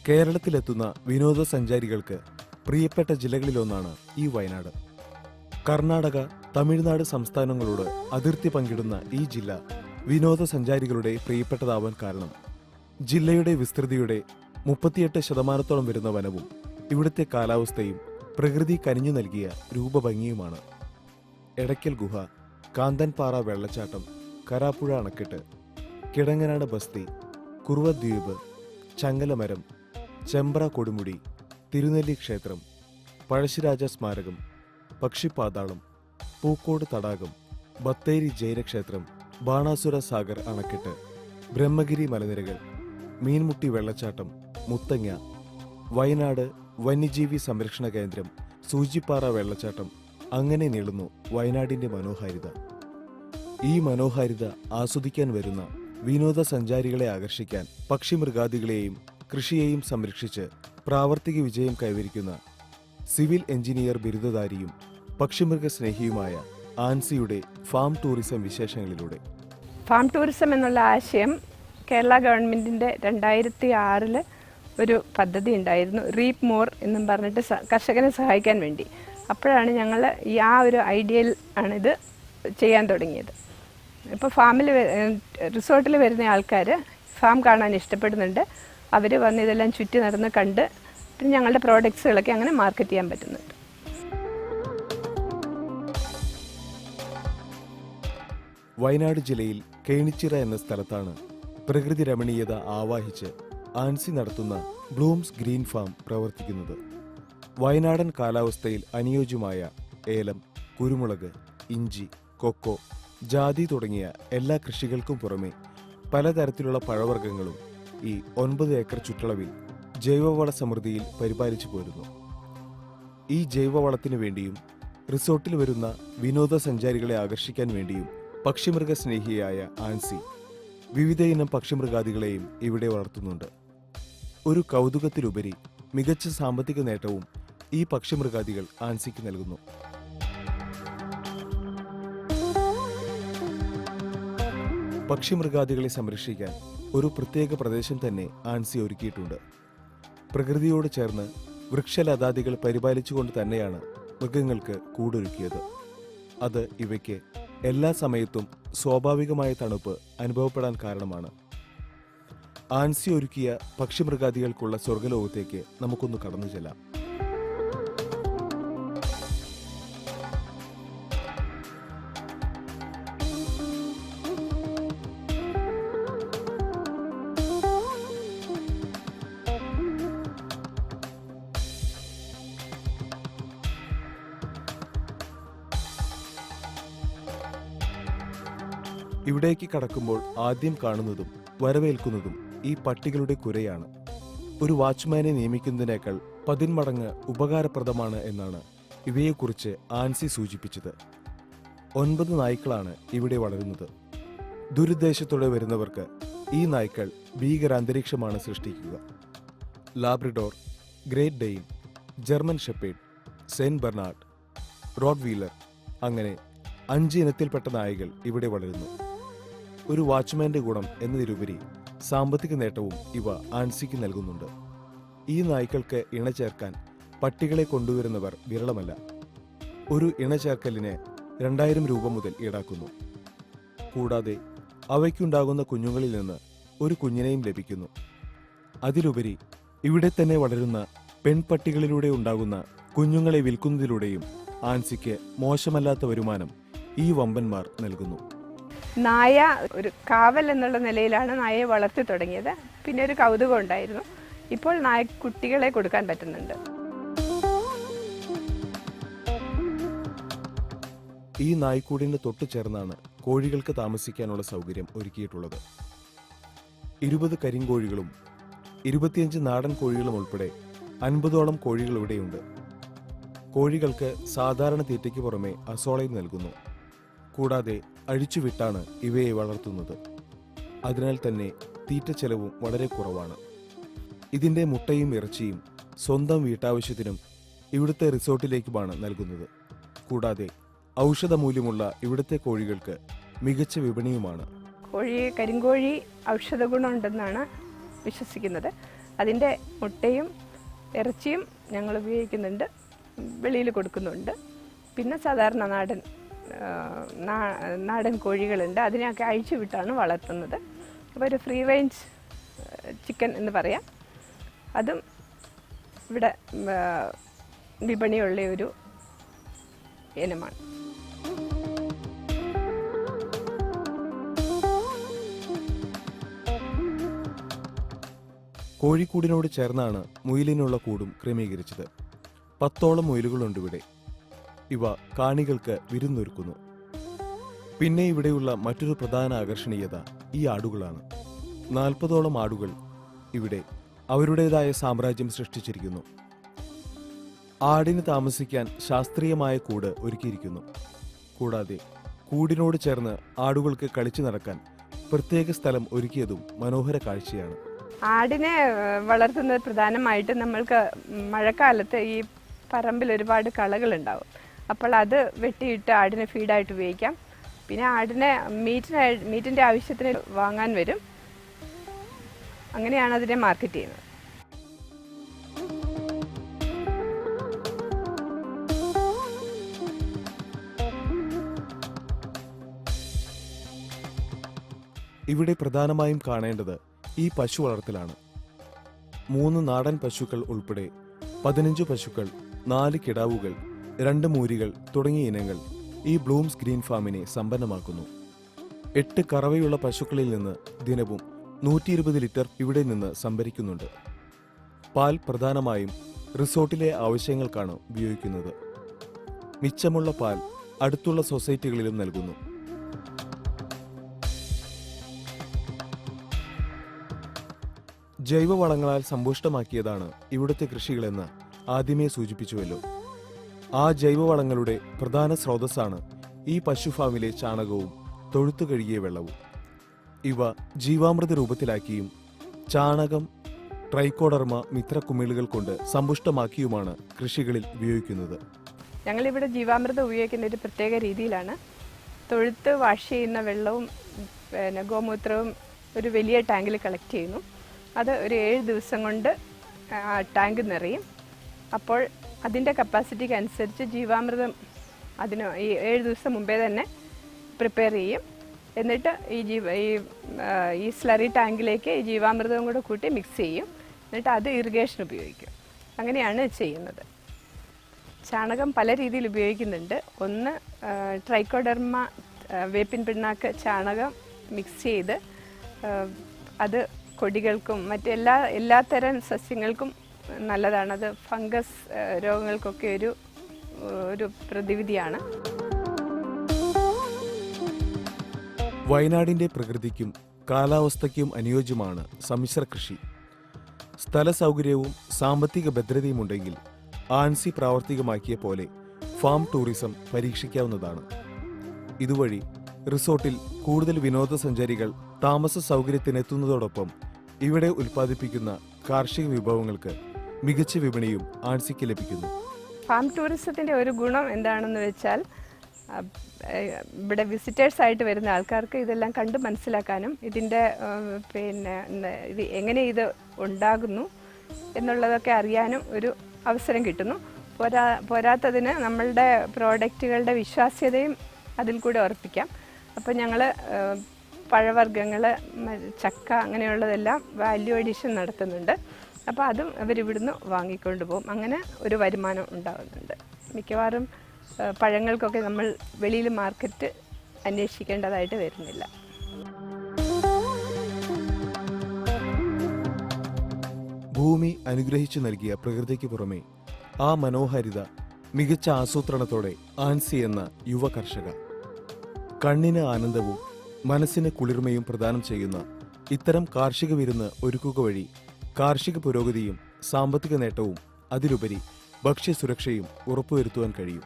കേരളത്തിലെത്തുന്ന വിനോദസഞ്ചാരികൾക്ക് പ്രിയപ്പെട്ട ജില്ലകളിലൊന്നാണ് ഈ വയനാട്. കർണാടക, തമിഴ്നാട് സംസ്ഥാനങ്ങളോട് അതിർത്തി പങ്കിടുന്ന ഈ ജില്ല വിനോദസഞ്ചാരികളുടെ പ്രിയപ്പെട്ടതാവാൻ കാരണം ജില്ലയുടെ വിസ്തൃതിയുടെ 38% വരുന്ന വനവും ഇവിടുത്തെ കാലാവസ്ഥയും പ്രകൃതി കനിഞ്ഞു നൽകിയ രൂപഭംഗിയുമാണ്. എടയ്ക്കൽ ഗുഹ, കാന്തൻപാറ വെള്ളച്ചാട്ടം, കരാപ്പുഴ അണക്കെട്ട്, കിടങ്ങനാട് ബസ്തി, കുറുവ ദ്വീപ്, ചങ്ങലമരം, ചെമ്പ്ര കൊടുമുടി, തിരുനെല്ലി ക്ഷേത്രം, പഴശ്ശിരാജ സ്മാരകം, പക്ഷിപ്പാതാളം, പൂക്കോട് തടാകം, ബത്തേരി ജൈനക്ഷേത്രം, ബാണാസുര സാഗർ അണക്കെട്ട്, ബ്രഹ്മഗിരി മലനിരകൾ, മീൻമുട്ടി വെള്ളച്ചാട്ടം, മുത്തങ്ങ, വയനാട് വന്യജീവി സംരക്ഷണ കേന്ദ്രം, സൂചിപ്പാറ വെള്ളച്ചാട്ടം, അങ്ങനെ നീളുന്നു വയനാടിന്റെ മനോഹാരിത. ഈ മനോഹാരിത ആസ്വദിക്കാൻ വരുന്ന വിനോദസഞ്ചാരികളെ ആകർഷിക്കാൻ പക്ഷിമൃഗാദികളെയും കൃഷിയെയും സംരക്ഷിച്ച് പ്രാവർത്തിക വിജയം കൈവരിക്കുന്ന സിവിൽ എഞ്ചിനീയർ ബിരുദധാരിയും പക്ഷിമൃഗ സ്നേഹിയുമായ ആൻസിയുടെ ഫാം ടൂറിസം വിശേഷങ്ങളിലൂടെ. ഫാം ടൂറിസം എന്നുള്ള ആശയം കേരള ഗവൺമെൻറ്റിൻ്റെ 2006 ഒരു പദ്ധതി ഉണ്ടായിരുന്നു, റീപ്പ് മോർ എന്നും പറഞ്ഞിട്ട് കർഷകനെ സഹായിക്കാൻ വേണ്ടി. അപ്പോഴാണ് ഞങ്ങൾ ആ ഒരു ഐഡിയയിൽ ആണിത് ചെയ്യാൻ തുടങ്ങിയത്. ഇപ്പോൾ റിസോർട്ടിൽ വരുന്ന ആൾക്കാർ ഫാം കാണാൻ ഇഷ്ടപ്പെടുന്നുണ്ട്. അവർ വന്ന് ഇതെല്ലാം ചുറ്റി നടന്ന് കണ്ട് പിന്നെ ഞങ്ങളുടെ പ്രോഡക്ട്സുകളൊക്കെ അങ്ങനെ മാർക്കറ്റ് ചെയ്യാൻ പറ്റുന്നുണ്ട്. വയനാട് ജില്ലയിൽ കേണിച്ചിറ എന്ന സ്ഥലത്താണ് പ്രകൃതി രമണീയത ആവാഹിച്ച് ആൻസി നടത്തുന്ന ബ്ലൂംസ് ഗ്രീൻ ഫാം പ്രവർത്തിക്കുന്നത്. വയനാടൻ കാലാവസ്ഥയിൽ അനുയോജ്യമായ ഏലം, കുരുമുളക്, ഇഞ്ചി, കൊക്കോ, ജാതി തുടങ്ങിയ എല്ലാ കൃഷികൾക്കും പുറമെ പലതരത്തിലുള്ള പഴവർഗ്ഗങ്ങളും ഈ 9 ഏക്കർ ചുറ്റളവിൽ ജൈവവള സമൃദ്ധിയിൽ പരിപാലിച്ചു പോരുന്നു. ഈ ജൈവവളത്തിനു വേണ്ടിയും റിസോർട്ടിൽ വരുന്ന വിനോദസഞ്ചാരികളെ ആകർഷിക്കാൻ വേണ്ടിയും പക്ഷിമൃഗ സ്നേഹിയായ ആൻസി വിവിധ ഇനം പക്ഷിമൃഗാദികളെയും ഇവിടെ വളർത്തുന്നുണ്ട്. ഒരു കൗതുകത്തിലുപരി മികച്ച സാമ്പത്തിക നേട്ടവും ഈ പക്ഷിമൃഗാദികൾ ആൻസിക്ക് നൽകുന്നു. പക്ഷിമൃഗാദികളെ സംരക്ഷിക്കാൻ ഒരു പ്രത്യേക പ്രദേശം തന്നെ ആൻസി ഒരുക്കിയിട്ടുണ്ട്. പ്രകൃതിയോട് ചേർന്ന് വൃക്ഷലതാദികൾ പരിപാലിച്ചുകൊണ്ട് തന്നെയാണ് മൃഗങ്ങൾക്ക് കൂടൊരുക്കിയത്. അത് ഇവയ്ക്ക് എല്ലാ സമയത്തും സ്വാഭാവികമായ തണുപ്പ് അനുഭവപ്പെടാൻ കാരണമാണ്. ആൻസി ഒരുക്കിയ പക്ഷിമൃഗാദികൾക്കുള്ള സ്വർഗലോകത്തേക്ക് നമുക്കൊന്ന് കടന്നു ചെല്ലാം. ഇവിടേക്ക് കടക്കുമ്പോൾ ആദ്യം കാണുന്നതും വരവേൽക്കുന്നതും ഈ പട്ടികളുടെ കുരയാണ്. ഒരു വാച്ച്മാനെ നിയമിക്കുന്നതിനേക്കാൾ 10 മടങ്ങ് ഉപകാരപ്രദമാണ് എന്നാണ് ഇവയെക്കുറിച്ച് ആൻസി സൂചിപ്പിച്ചത്. 9 നായ്ക്കളാണ് ഇവിടെ വളരുന്നത്. ദുരുദ്ദേശത്തോടെ വരുന്നവർക്ക് ഈ നായ്ക്കൾ ഭീകരാന്തരീക്ഷമാണ് സൃഷ്ടിക്കുക. Labrador, Great Dane, German Shepherd, Saint Bernard, Rottweiler, അങ്ങനെ 5 ഇനത്തിൽപ്പെട്ട നായകൾ ഇവിടെ വളരുന്നു. ഒരു വാച്ച്മാന്റെ ഗുണം എന്നതിലുപരി സാമ്പത്തിക നേട്ടവും ഇവ ആൻസിക്ക് നൽകുന്നുണ്ട്. ഈ നായ്ക്കൾക്ക് ഇണചേർക്കാൻ പട്ടികളെ കൊണ്ടുവരുന്നവർ വിരളമല്ല. ഒരു ഇണചേർക്കലിന് 2000 രൂപ മുതൽ ഈടാക്കുന്നു. കൂടാതെ അവയ്ക്കുണ്ടാകുന്ന കുഞ്ഞുങ്ങളിൽ നിന്ന് ഒരു കുഞ്ഞിനെയും ലഭിക്കുന്നു. അതിലുപരി ഇവിടെ തന്നെ വളരുന്ന പെൺപട്ടികളിലൂടെ ഉണ്ടാകുന്ന കുഞ്ഞുങ്ങളെ വിൽക്കുന്നതിലൂടെയും ആൻസിക്ക് മോശമല്ലാത്ത വരുമാനം ഈ വമ്പന്മാർ നൽകുന്നു. നായ ഒരു കാവൽ എന്നുള്ള നിലയിലാണ് നായയെ വളർത്തി തുടങ്ങിയത്. പിന്നെ ഒരു കൗതുകം ഉണ്ടായിരുന്നു. ഇപ്പോൾ നായക്കുട്ടികളെ കൊടുക്കാൻ പറ്റുന്നുണ്ട്. ഈ നായ്ക്കൂടിന് തൊട്ടു ചേർന്നാണ് കോഴികൾക്ക് താമസിക്കാനുള്ള സൗകര്യം ഒരുക്കിയിട്ടുള്ളത്. 20 കരിങ്കോഴികളും 25 നാടൻ കോഴികളും ഉൾപ്പെടെ 50ഓളം കോഴികൾ ഇവിടെയുണ്ട്. കോഴികൾക്ക് സാധാരണ തീറ്റയ്ക്ക് പുറമെ അസോളയും നൽകുന്നു. കൂടാതെ അഴിച്ചുവിട്ടാണ് ഇവയെ വളർത്തുന്നത്. അതിനാൽ തന്നെ തീറ്റ ചെലവും വളരെ കുറവാണ്. ഇതിൻ്റെ മുട്ടയും ഇറച്ചിയും സ്വന്തം വീട്ടാവശ്യത്തിനും ഇവിടുത്തെ റിസോർട്ടിലേക്കുമാണ് നൽകുന്നത്. കൂടാതെ ഔഷധമൂല്യമുള്ള ഇവിടുത്തെ കോഴികൾക്ക് മികച്ച വിപണിയുമാണ്. കരിങ്കോഴി ഔഷധ ഗുണമുണ്ടെന്നാണ് വിശ്വസിക്കുന്നത്. അതിൻ്റെ മുട്ടയും ഇറച്ചിയും ഞങ്ങൾ ഉപയോഗിക്കുന്നുണ്ട്, വെളിയിൽ കൊടുക്കുന്നുണ്ട്. പിന്നെ സാധാരണ നാടൻ കോഴികളുണ്ട്, അതിനെയൊക്കെ അഴിച്ചു വിട്ടാണ് വളർത്തുന്നത്. അപ്പോൾ ഒരു ഫ്രീ റേഞ്ച് ചിക്കൻ എന്ന് പറയാം. അതും ഇവിടെ വിപണിയുള്ള ഒരു ഇനമാണ്. കോഴിക്കൂടിനോട് ചേർന്നാണ് മുയലിനുള്ള കൂടും ക്രമീകരിച്ചത്. 10ഓളം മുയലുകളുണ്ട് ഇവിടെ. ഇവ കാണികൾക്ക് വിരുന്നൊരുക്കുന്നു. പിന്നെ ഇവിടെയുള്ള മറ്റൊരു പ്രധാന ആകർഷണീയത ഈ ആടുകളാണ്. 40ഓളം ആടുകൾ ഇവിടെ അവരുടേതായ സാമ്രാജ്യം സൃഷ്ടിച്ചിരിക്കുന്നു. ആടിന് താമസിക്കാൻ ശാസ്ത്രീയമായ കൂട് ഒരുക്കിയിരിക്കുന്നു. കൂടാതെ കൂടിനോട് ചേർന്ന് ആടുകൾക്ക് കളിച്ചു നടക്കാൻ പ്രത്യേക സ്ഥലം ഒരുക്കിയതും മനോഹര കാഴ്ചയാണ്. ആടിനെ വളർത്തുന്നത് പ്രധാനമായിട്ട് നമ്മൾക്ക് മഴക്കാലത്ത് ഈ പറമ്പിൽ ഒരുപാട് കളകളുണ്ടാവും. അപ്പോൾ അത് വെട്ടിയിട്ട് ആടിനെ ഫീഡായിട്ട് ഉപയോഗിക്കാം. പിന്നെ ആടിനെ മീറ്റിൻ്റെ ആവശ്യത്തിന് വാങ്ങാൻ വരും. അങ്ങനെയാണ് അതിനെ മാർക്കറ്റ് ചെയ്യുന്നത്. ഇവിടെ പ്രധാനമായും കാണേണ്ടത് ഈ പശു വളർത്തലാണ്. 3 നാടൻ പശുക്കൾ ഉൾപ്പെടെ 15 പശുക്കൾ, 4 കിടാവുകൾ, 2 മൂരികൾ തുടങ്ങിയ ഇനങ്ങൾ ഈ ബ്ലൂംസ് ഗ്രീൻ ഫാമിനെ സമ്പന്നമാക്കുന്നു. 8 കറവയുള്ള പശുക്കളിൽ നിന്ന് ദിനവും 120 ലിറ്റർ ഇവിടെ നിന്ന് സംഭരിക്കുന്നുണ്ട്. പാൽ പ്രധാനമായും റിസോർട്ടിലെ ആവശ്യങ്ങൾക്കാണ് ഉപയോഗിക്കുന്നത്. മിച്ചമുള്ള പാൽ അടുത്തുള്ള സൊസൈറ്റികളിലും നൽകുന്നു. ജൈവവളങ്ങളാൽ സമ്പുഷ്ടമാക്കിയതാണ് ഇവിടുത്തെ കൃഷികളെന്ന് ആദ്യമേ സൂചിപ്പിച്ചുവല്ലോ. ആ ജൈവവളങ്ങളുടെ പ്രധാന സ്രോതസ്സാണ് ഈ പശു ഫാമിലെ ചാണകവും തൊഴുത്തു കഴുകിയ വെള്ളവും. ഇവ ജീവാമൃത രൂപത്തിലാക്കിയും ചാണകം, ട്രൈക്കോഡർമ മിത്രക്കുമിളുകൾ കൊണ്ട് സമ്പുഷ്ടമാക്കിയുമാണ് കൃഷികളിൽ ഉപയോഗിക്കുന്നത്. ഞങ്ങളിവിടെ ജീവാമൃതം ഉപയോഗിക്കുന്ന ഒരു പ്രത്യേക രീതിയിലാണ്. തൊഴുത്ത് വാഷ് ചെയ്യുന്ന വെള്ളവും പിന്നെ ഗോമൂത്രവും ഒരു വലിയ ടാങ്കിൽ കളക്ട് ചെയ്യുന്നു. അത് ഒരു 7 ദിവസം കൊണ്ട് ടാങ്ക് നിറയും. അപ്പോൾ അതിൻ്റെ കപ്പാസിറ്റിക്ക് അനുസരിച്ച് ജീവാമൃതം അതിന് ഈ 7 ദിവസം മുമ്പേ തന്നെ പ്രിപ്പയർ ചെയ്യും. എന്നിട്ട് ഈ സ്ലറി ടാങ്കിലേക്ക് ഈ ജീവാമൃതവും കൂടെ കൂട്ടി മിക്സ് ചെയ്യും. എന്നിട്ട് അത് ഇറിഗേഷൻ ഉപയോഗിക്കും. അങ്ങനെയാണ് ചെയ്യുന്നത്. ചാണകം പല രീതിയിൽ ഉപയോഗിക്കുന്നുണ്ട്. ഒന്ന് ട്രൈക്കോഡർമ വേപ്പിൻ പിണ്ണാക്ക് ചാണകം മിക്സ് ചെയ്ത് അത് കൊടികൾക്കും എല്ലാത്തരം സസ്യങ്ങൾക്കും നല്ലതാണ്. അത് ഫംഗസ് രോഗങ്ങൾക്കൊക്കെ ഒരു പ്രതിവിധിയാണ്. വയനാടിന്റെ പ്രകൃതിക്കും കാലാവസ്ഥയ്ക്കും അനുയോജ്യമാണ് സമ്മിശ്ര കൃഷി. സ്ഥല സൗകര്യവും സാമ്പത്തിക ഭദ്രതയുമുണ്ടെങ്കിൽ ആൻസി പ്രാവർത്തികമാക്കിയ പോലെ ഫാം ടൂറിസം പരീക്ഷിക്കാവുന്നതാണ്. ഇതുവഴി റിസോർട്ടിൽ കൂടുതൽ വിനോദസഞ്ചാരികൾ താമസ സൗകര്യത്തിനെത്തുന്നതോടൊപ്പം ഇവിടെ ഉൽപ്പാദിപ്പിക്കുന്ന കാർഷിക വിഭവങ്ങൾക്ക് മികച്ച വിപണിയും ആൻസിക്ക് ലഭിക്കുന്നു. ഫാം ടൂറിസത്തിൻ്റെ ഒരു ഗുണം എന്താണെന്ന് വെച്ചാൽ ഇവിടെ വിസിറ്റേഴ്സായിട്ട് വരുന്ന ആൾക്കാർക്ക് ഇതെല്ലാം കണ്ട് മനസ്സിലാക്കാനും ഇതിൻ്റെ ഇത് എങ്ങനെ ഇത് ഉണ്ടാകുന്നു എന്നുള്ളതൊക്കെ അറിയാനും ഒരു അവസരം കിട്ടുന്നു. പോരാത്തതിന് നമ്മളുടെ പ്രോഡക്റ്റുകളുടെ വിശ്വാസ്യതയും അതിൽ കൂടെ ഉറപ്പിക്കാം. അപ്പോൾ ഞങ്ങൾ പഴവർഗ്ഗങ്ങൾ, ചക്ക അങ്ങനെയുള്ളതെല്ലാം വാല്യൂ അഡീഷൻ നടത്തുന്നുണ്ട്. അപ്പോൾ അതും അവരിവിടുന്ന് വാങ്ങിക്കൊണ്ട് പോകും. അങ്ങനെ ഒരു വരുമാനം ഉണ്ടാകുന്നുണ്ട്. മിക്കവാറും പഴങ്ങൾക്കൊക്കെ നമ്മൾ വെളിയിൽ മാർക്കറ്റ് അന്വേഷിക്കേണ്ടതായിട്ട് വരുന്നില്ല. ഭൂമി അനുഗ്രഹിച്ചു നൽകിയ പ്രകൃതിക്ക് പുറമെ ആ മനോഹാരിത മികച്ച ആസൂത്രണത്തോടെ ആൻസി എന്ന യുവ കർഷക കണ്ണിന് ആനന്ദവും മനസ്സിന് കുളിർമയും പ്രദാനം ചെയ്യുന്ന ഇത്തരം കാർഷിക വിരുന്ന് ഒരുക്കുക വഴി കാർഷിക പുരോഗതിയും സാമ്പത്തിക നേട്ടവും അതിലുപരി ഭക്ഷ്യസുരക്ഷയും ഉറപ്പുവരുത്തുവാൻ കഴിയും.